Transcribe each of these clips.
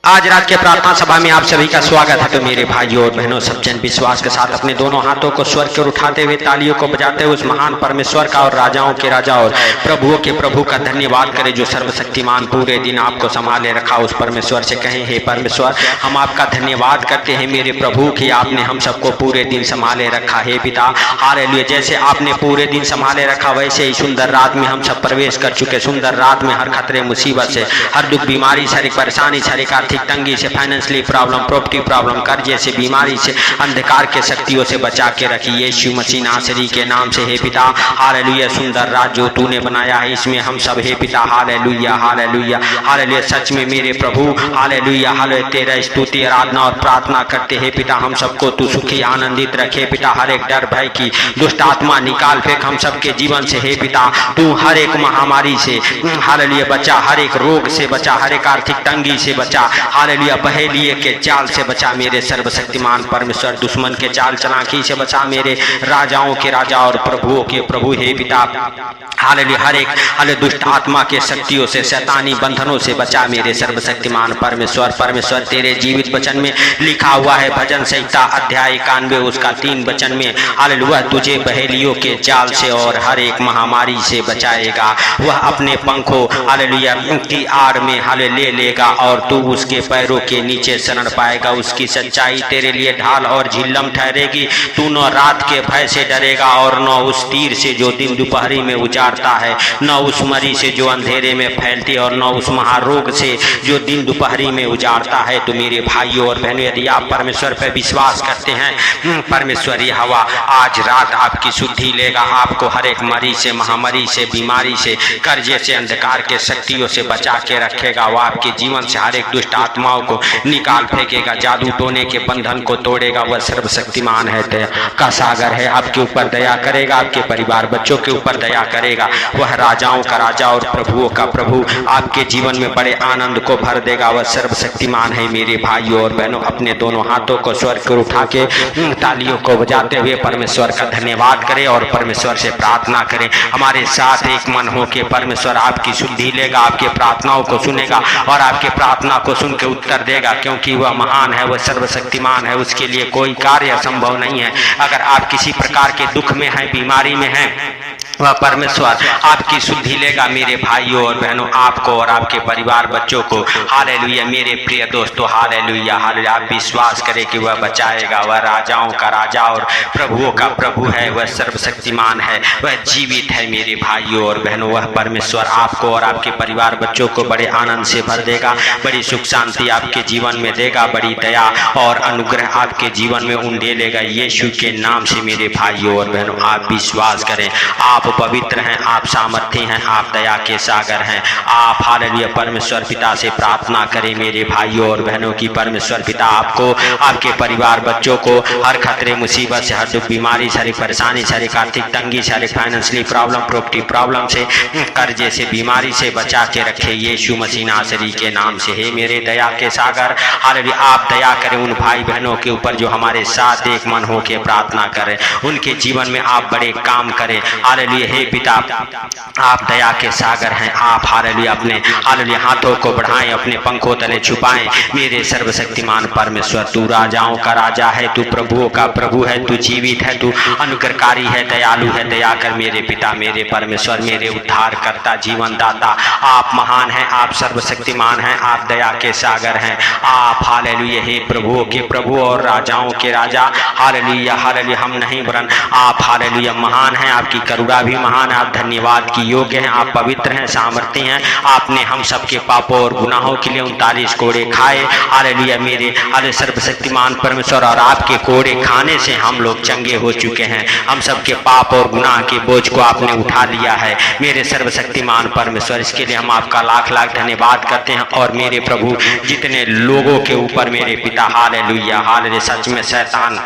आज रात के प्रार्थना सभा में आप सभी का स्वागत है। तो मेरे भाइयों और बहनों, सब जन विश्वास के साथ अपने दोनों हाथों को स्वर की ओर उठाते हुए तालियों को बजाते हुए उस महान परमेश्वर का और राजाओं के राजा और प्रभुओं के प्रभु का धन्यवाद करें, जो सर्वशक्तिमान पूरे दिन आपको संभाले रखा। उस परमेश्वर से कहें, हे परमेश्वर, हम आपका धन्यवाद करते हैं मेरे प्रभु कि आपने हम सबको पूरे दिन संभाले रखा। हे पिता, हालेलुया, जैसे आपने पूरे दिन संभाले रखा वैसे ही सुंदर रात में हम सब प्रवेश कर चुके। सुंदर रात में हर खतरे मुसीबत से, हर दुख बीमारी, शारीरिक परेशानी, शारीरिक आर्थिक तंगी से, फाइनेंशियली प्रॉब्लम, प्रॉपर्टी प्रॉब्लम, कर्जे से, बीमारी से, अंधकार के शक्तियों से बचा के रखी यीशु मसीह नासरी के नाम से। हे पिता, हालेलुया, सुंदर रात जो तूने बनाया है इसमें हम सब, हे पिता, हालेलुया हालेलुया हालेलुया, सच में मेरे प्रभु, हालेलुया हालेलुया, तेरा स्तुति, आराधना और प्रार्थना करते हैं पिता। हम सबको तू सुखी आनंदित रखे पिता, हर एक डर भय की दुष्ट आत्मा निकाल फेंक हम सबके जीवन से। हे पिता, तू हर एक महामारी से, हालेलुया, बचा, हर एक रोग से बचा, हर एक आर्थिक तंगी से बचा, हालेलुया, पहेलिए के चाल से बचा मेरे सर्वशक्तिमान परमेश्वर, दुश्मन के चाल चलाकी से बचा मेरे राजाओं के राजा और प्रभुओं के प्रभु। हे पिता, हालेलुया, हर एक दुष्ट आत्मा के शक्तियों से, शैतानी बंधनों से बचा मेरे सर्वशक्तिमान परमेश्वर। परमेश्वर, तेरे जीवित वचन में लिखा हुआ है, भजन संहिता अध्याय 91 उसका 3 वचन में, हालेलुया, तुझे पहेलियों के जाल से और हर एक महामारी से बचाएगा। वह अपने पंखों, हालेलुया, की आड़ में ले लेगा और तू उसके पैरों के नीचे शरण पाएगा। उसकी सच्चाई तेरे लिए ढाल और झिल्लम ठहरेगी। तू न रात के भय से डरेगा और न उस तीर से जो दिन दोपहरी में उजाड़ता है, न उस मरी से जो अंधेरे में फैलती है, और न उस महारोग से जो दिन दोपहरी में उजाड़ता है। तो मेरे भाइयों और बहनों, यदि आप परमेश्वर पर विश्वास करते हैं, परमेश्वरी हवा आज रात आपकी शुद्धि लेगा, आपको हर एक मरी से, महामारी से, बीमारी से, कर्जे से, अंधकार के शक्तियों से बचा के रखेगा। वो आपके जीवन से हर एक दुष्ट आत्माओं को निकाल फेंकेगा, जादू टोने के बंधन को तोड़ेगा। वह सर्वशक्तिमान है, दया का सागर है, आपके ऊपर दया करेगा, आपके परिवार बच्चों के ऊपर दया करेगा। वह राजाओं का राजा और प्रभुओं का प्रभु आपके जीवन में बड़े आनंद को भर देगा। वह सर्वशक्तिमान है। मेरे भाइयों और बहनों, अपने दोनों हाथों को स्वर को उठा के तालियों को बजाते हुए परमेश्वर का धन्यवाद करें और परमेश्वर से प्रार्थना करें। हमारे साथ एक मन हो के परमेश्वर आपकी शुद्धि लेगा, आपके प्रार्थनाओं को सुनेगा और आपके प्रार्थना को सुन के उत्तर देगा, क्योंकि वह महान है, वह सर्वशक्तिमान है, उसके लिए कोई कार्य असंभव नहीं है। अगर आप किसी प्रकार के दुख में हैं, बीमारी में हैं, वह परमेश्वर आपकी शुद्धि लेगा। मेरे भाइयों और बहनों, आपको और आपके परिवार बच्चों को, हालेलुया, मेरे प्रिय दोस्तों, हालेलुया हालेलुया, आप विश्वास करें कि वह बचाएगा। वह राजाओं का राजा और प्रभुओं का प्रभु है, वह सर्वशक्तिमान है, वह जीवित है। मेरे भाइयों और बहनों, वह परमेश्वर आपको और आपके परिवार बच्चों को बड़े आनंद से भर देगा, बड़ी सुख शांति आपके जीवन में देगा, बड़ी दया और अनुग्रह आपके जीवन में उंडेलेगा यीशु के नाम से। मेरे भाइयों और बहनों, आप विश्वास करें, आप पवित्र हैं, आप सामर्थ्य हैं, आप दया के सागर हैं। आप हालेलुया परमेश्वर पिता से प्रार्थना करें मेरे भाइयों और बहनों की परमेश्वर पिता आपको, आपके परिवार बच्चों को हर खतरे मुसीबत से, हर दुख बीमारी, शारीरिक परेशानी, शारीरिक आर्थिक तंगी, शारीरिक फाइनेंशियली प्रॉब्लम, प्रॉपर्टी प्रॉब्लम से, कर्जे से, बीमारी से बचा के रखे यीशु मसीह नासरी के नाम से। हे मेरे दया के सागर, हालेलुया, आप दया करें उन भाई बहनों के ऊपर जो हमारे साथ एक मन हो के प्रार्थना करें, उनके जीवन में आप बड़े काम करें। हालेलुया, हे पिता, आप दया के सागर हैं। आप हालेलुया अपने हालेलुया हाथों को बढ़ाएं, अपने पंखों तले छुपाएं। मेरे सर्वशक्तिमान परमेश्वर, तू राजाओं का राजा है, तू प्रभुओं का प्रभु है, तू जीवित है, तू अनुग्रहकारी है, दयालु है। दया कर मेरे पिता, मेरे परमेश्वर, मेरे उद्धार करता, जीवन दाता, आप महान हैं, आप सर्वशक्तिमान हैं, आप दया के सागर हैं। आप हालेलुया, हे प्रभुओं के प्रभु और राजाओं के राजा, हालेलुया हालेलुया, हम नहीं वरन आप हालेलुया महान हैं, आपकी करुणा भी महान है, आप धन्यवाद की योग्य हैं, आप पवित्र हैं, सामर्थ्य हैं। आपने हम सबके पापों और गुनाहों के लिए 39 कोड़े खाए, हालेलुया मेरे हालेलुया सर्वशक्तिमान परमेश्वर, और आपके कोड़े खाने से हम लोग चंगे हो चुके हैं। हम सबके पाप और गुनाह के बोझ को आपने उठा लिया है मेरे सर्वशक्तिमान परमेश्वर। इसके लिए हम आपका लाख लाख धन्यवाद करते हैं। और मेरे प्रभु, जितने लोगों के ऊपर मेरे पिता हालेलुया हालेलुया सच में शैतान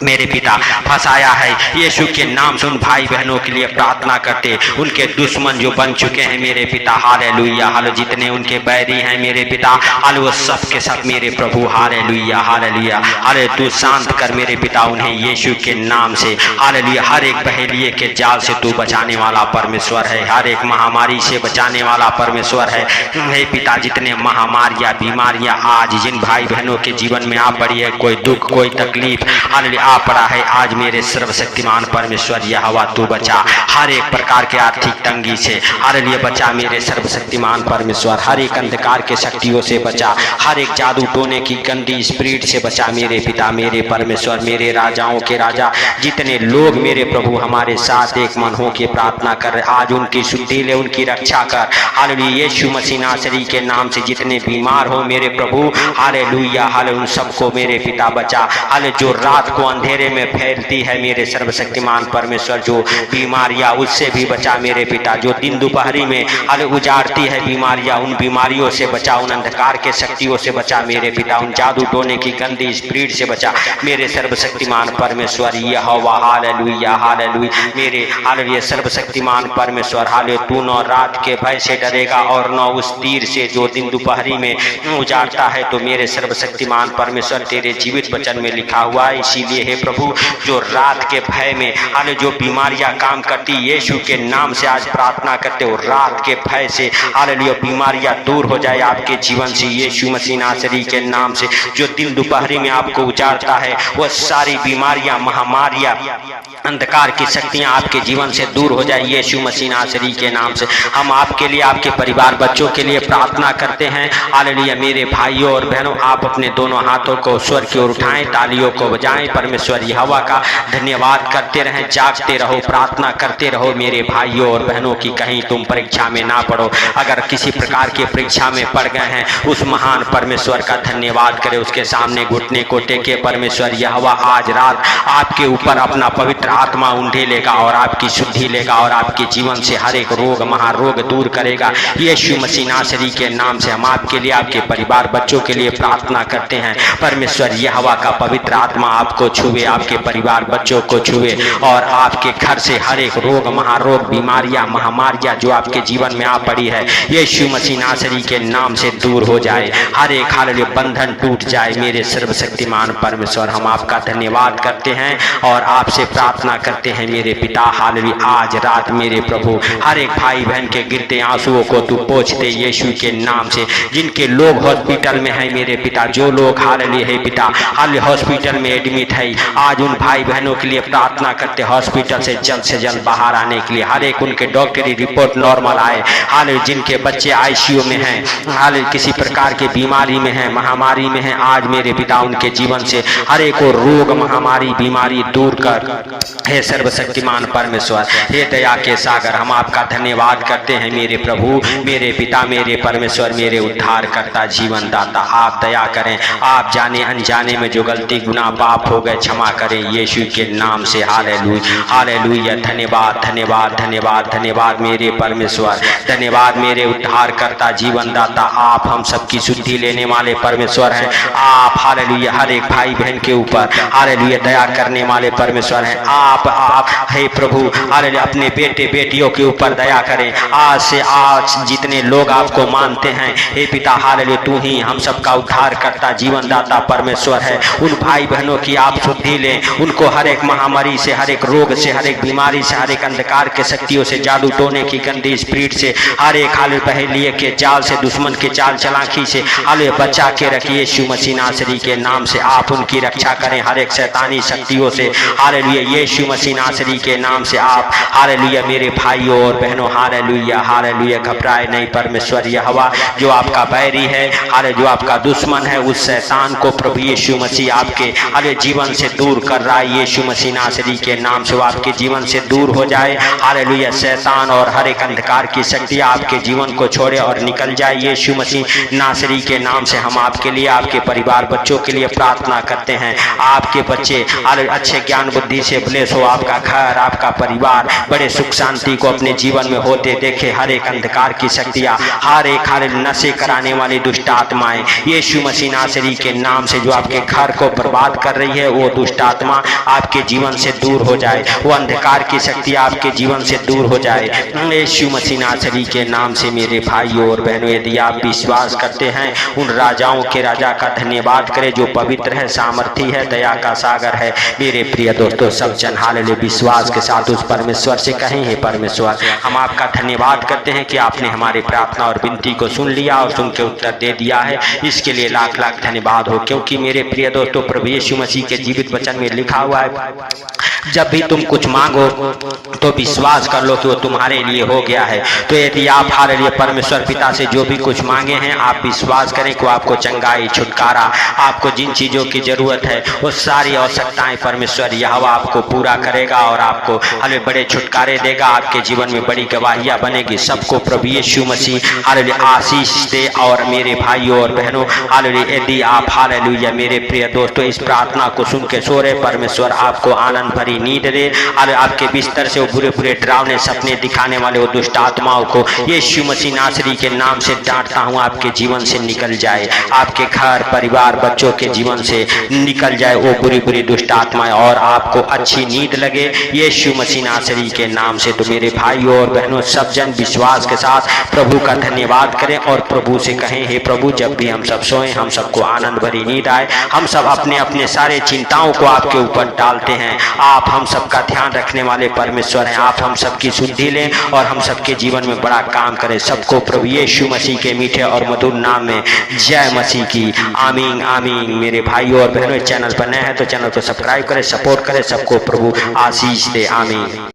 मेरे पिता फंसाया है। यीशु के नाम से उन भाई बहनों के लिए प्रार्थना करते, उनके दुश्मन जो बन चुके हैं मेरे पिता, हालेलुया, हाले जितने उनके बैरी हैं मेरे पिता, हाले वो सब के सब मेरे प्रभु, हालेलुया, हालेलुया, हाले तू शांत कर मेरे पिता उन्हें यीशु के नाम से, हालेलुया। हर एक पहेलिए के जाल से तू बचाने वाला परमेश्वर है, हर एक महामारी से बचाने वाला परमेश्वर है। हे पिता, जितने महामारियां बीमारियां आज जिन भाई बहनों के जीवन में आ पड़ी है, कोई दुख कोई तकलीफ हालेलुया आ पड़ा है, आज मेरे सर्वशक्तिमान परमेश्वर यहोवा तू बचा, हर एक प्रकार के आर्थिक तंगी से हालेलुया बचा मेरे सर्वशक्तिमान परमेश्वर, हर एक अंधकार के शक्तियों से बचा, हर एक जादू टोने की गंदी स्पिरिट से बचा मेरे पिता, मेरे परमेश्वर, मेरे राजाओं के राजा, जितने लोग मेरे प्रभु हमारे साथ एक मन हो के प्रार्थना कर, आज उनकी शुद्धि ले, उनकी रक्षा कर, हालेलुया। यीशु मसीह नासरी के नाम से जितने बीमार हो मेरे प्रभु, हालेलुया, हालेलुया, उन सबको मेरे पिता बचा, हाले जो रात को अंधेरे में फैलती है मेरे सर्वशक्तिमान परमेश्वर, जो बीमारियां उससे भी बचा मेरे पिता, जो दिन दोपहरी में हाले उजाड़ती है बीमारियां, उन बीमारियों से बचा, उन अंधकार के शक्तियों से बचा मेरे पिता, उन जादू टोने की गंदी स्पिरिट से बचा मेरे सर्वशक्तिमान परमेश्वर यहोवा, हालेलुया, हालेलुया, मेरे हालेलुया सर्वशक्तिमान परमेश्वर, हाले तू न रात के भय से डरेगा और न उस तीर से जो दिन दोपहरी में उजाड़ता है, तो मेरे सर्वशक्तिमान परमेश्वर तेरे जीवित वचन में लिखा हुआ है। इसीलिए हे प्रभु, जो रात के भय में हाले जो बीमारियां काम करती, यीशु के नाम से आज प्रार्थना करते हो, रात के भय से हालेलुया बीमारियां दूर हो जाए आपके जीवन से, यीशु मसीह नासरी के नाम से। जो दिन दोपहरी में आपको उजाड़ता है, वह सारी बीमारियां महामारियां अंधकार की शक्तियां आपके जीवन से दूर हो जाए यीशु मसीह नासरी के नाम से। हम आपके लिए, आपके परिवार बच्चों के लिए प्रार्थना करते हैं। हालेलुया, मेरे भाइयों और बहनों, आप अपने दोनों हाथों को स्वर की ओर उठाएं, तालियों को बजाएं, परमेश्वर यहोवा का धन्यवाद करते रहें, जागते रहो, प्रार्थना करते रहो मेरे भाइयों और बहनों की कहीं तुम परीक्षा में ना पड़ो। अगर किसी प्रकार की परीक्षा में पड़ गए हैं, उस महान परमेश्वर का धन्यवाद करें, उसके सामने घुटने को टेके। परमेश्वर यहोवा आज रात आपके ऊपर अपना पवित्र आत्मा उंडे लेगा और आपकी शुद्धि लेगा और आपके जीवन से हर एक रोग महारोग दूर करेगा यीशु मसीह नासरी के नाम से। हम आपके लिए, आपके परिवार बच्चों के लिए प्रार्थना करते हैं, परमेश्वर यहोवा का पवित्र आत्मा आपको छुए, आपके परिवार बच्चों को छुए और आपके घर से हर एक रोग महारोग बीमारियां महामारियां जो आपके जीवन में आ पड़ी है, यीशु मसीह नासरी के नाम से दूर हो जाए, हर एक हालेलुया बंधन टूट जाए मेरे सर्वशक्तिमान परमेश्वर। हम आपका धन्यवाद करते हैं और आपसे प्रार्थना करते हैं मेरे पिता, हालेलुया आज रात मेरे प्रभु हर एक भाई बहन के गिरते आंसुओं को तू पोंछ दे यीशु के नाम से। जिनके लोग हॉस्पिटल में हैं मेरे पिता, जो लोग हालेलुया है पिता हालेलुया हॉस्पिटल में एडमिट है, आज उन भाई बहनों के लिए प्रार्थना करते हॉस्पिटल से जल्द बाहर आने के लिए, हर एक उनके डॉक्टरी रिपोर्ट नॉर्मल आए। हालेलुया जिनके बच्चे आईसीयू में हैं, हालेलुया किसी प्रकार की बीमारी में हैं, महामारी में हैं, आज मेरे पिता उनके जीवन से हर एक रोग महामारी बीमारी दूर कर हे सर्वशक्तिमान परमेश्वर, हे दया के सागर। हम आपका धन्यवाद करते हैं मेरे प्रभु, मेरे पिता, मेरे परमेश्वर, मेरे उद्धार करता जीवन दाता। आप दया करें, आप जाने अनजाने में जो गलती गुनाह पाप हो गए क्षमा करें यीशु के नाम से। हालेलुया, हालेलुया, धन्यवाद धन्यवाद धन्यवाद धन्यवाद मेरे परमेश्वर, धन्यवाद मेरे उद्धार करता जीवन दाता। आप हम सबकी शुद्धि लेने वाले परमेश्वर हैं। आप हालेलुया हर एक भाई बहन के ऊपर हालेलुया दया करने वाले परमेश्वर हैं। आप हे प्रभु हालेलुया अपने बेटे बेटियों के ऊपर दया करें। आज से आज जितने लोग आपको मानते हैं हे पिता हालेलुया, तू ही हम सबका उद्धार करता जीवन दाता परमेश्वर है। उन भाई बहनों की आप शुद्धि लें, उनको हर एक महामारी से, हर एक रोग से, हर एक बीमारी से, हर एक अंधकार के शक्तियों से, जादू टोने की गंदी स्पिरिट से, हर एक हाल पहेलिए के जाल से, दुश्मन के चाल चलाकी से हाले बचा के रखिए यीशु मसीह नासरी के नाम से। आप उनकी रक्षा करें हर एक शैतानी शक्तियों से हालेलुया यीशु मसीह नासरी के नाम से। आप हालेलुया मेरे भाइयों और बहनों हालेलुया हालेलुया घबराए नहीं परमेश्वर यहोवा, जो आपका बैरी है हालेलुया, जो आपका दुश्मन है, उस शैतान को प्रभु यीशु मसीह आपके हाले जीवन से दूर कर रहा है यीशु मसीह नासरी के नाम से। वो आपके जीवन से दूर हो जाए हालेलुया, शैतान और हर एक अंधकार की शक्ति आपके जीवन को छोड़े और निकल जाए यीशु मसीह नासरी के नाम से। हम आपके लिए, आपके परिवार बच्चों के लिए प्रार्थना करते हैं। आपके बच्चे अच्छे ज्ञान बुद्धि से ब्लेस हो, आपका घर आपका परिवार बड़े सुख शांति को अपने जीवन में होते देखे। हर एक अंधकार की शक्तियाँ, हर एक नशे कराने वाली दुष्ट आत्माएं यीशु मसीह नासरी के नाम से जो आपके घर को बर्बाद कर रही है, वो वो दुष्ट आत्मा आपके जीवन से दूर हो जाए, वो अंधकार की शक्ति आपके जीवन से दूर हो जाए। यीशु मसीह नासरी के नाम से मेरे भाइयों और बहनों, यदि आप विश्वास करते हैं, उन राजाओं के राजा का धन्यवाद करें जो पवित्र है, सामर्थी है, दया का सागर है। मेरे प्रिय दोस्तों, सब जन हालेलुया विश्वास के साथ उस परमेश्वर से कहें, हे परमेश्वर, हम आपका धन्यवाद करते हैं कि आपने हमारी प्रार्थना और विनती को सुन लिया और सुन के उत्तर दे दिया है। इसके लिए लाख लाख धन्यवाद हो, क्योंकि मेरे प्रिय दोस्तों, प्रभु यीशु मसीह के जीवित वचन में लिखा हुआ है, जब भी तुम कुछ मांगो तो विश्वास कर लो कि वो तुम्हारे लिए हो गया है। तो यदि आप हालेलुया परमेश्वर पिता से जो भी कुछ मांगे हैं, आप विश्वास करें कि आपको चंगाई, छुटकारा, आपको जिन चीजों की जरूरत है वो सारी आवश्यकताएं परमेश्वर यहोवा आपको पूरा करेगा और आपको हालेलुया बड़े छुटकारे देगा। आपके जीवन में बड़ी गवाहियां बनेगी। सबको प्रभु यीशु मसीह हालेलुया आशीष दे। और मेरे भाइयों और बहनों, हालेलुया यदि आप हालेलुया मेरे प्रिय दोस्तों इस प्रार्थना को सुन के सो रहे, परमेश्वर आपको आनंद भरी नींद दे। और आपके बिस्तर से वो बुरे बुरे डरावने सपने दिखाने वाले वो दुष्ट आत्माओं को यीशु मसीह नासरी के नाम से डांटता हूँ, आपके जीवन से निकल जाए, आपके घर परिवार बच्चों के जीवन से निकल जाए वो बुरी बुरी दुष्ट आत्माएं, और आपको अच्छी नींद लगे यीशु मसीह नासरी के नाम से। तो मेरे भाइयों और बहनों, सब जन विश्वास के साथ प्रभु का धन्यवाद करें और प्रभु से कहें, हे प्रभु, जब भी हम सब सोएं, हम सबको आनंद भरी नींद आए। हम सब अपने अपने सारे चिंताओं को आपके ऊपर डालते हैं। आप हम सबका ध्यान रखने वाले परमेश्वर हैं। आप हम सबकी सुधि लें और हम सबके जीवन में बड़ा काम करें। सबको प्रभु यीशु मसीह के मीठे और मधुर नाम में जय मसीह की। आमीन आमीन। मेरे भाइयों और बहनों, चैनल पर नए हैं तो चैनल को सब्सक्राइब करें, सपोर्ट करें। सबको प्रभु आशीष दे। आमीन।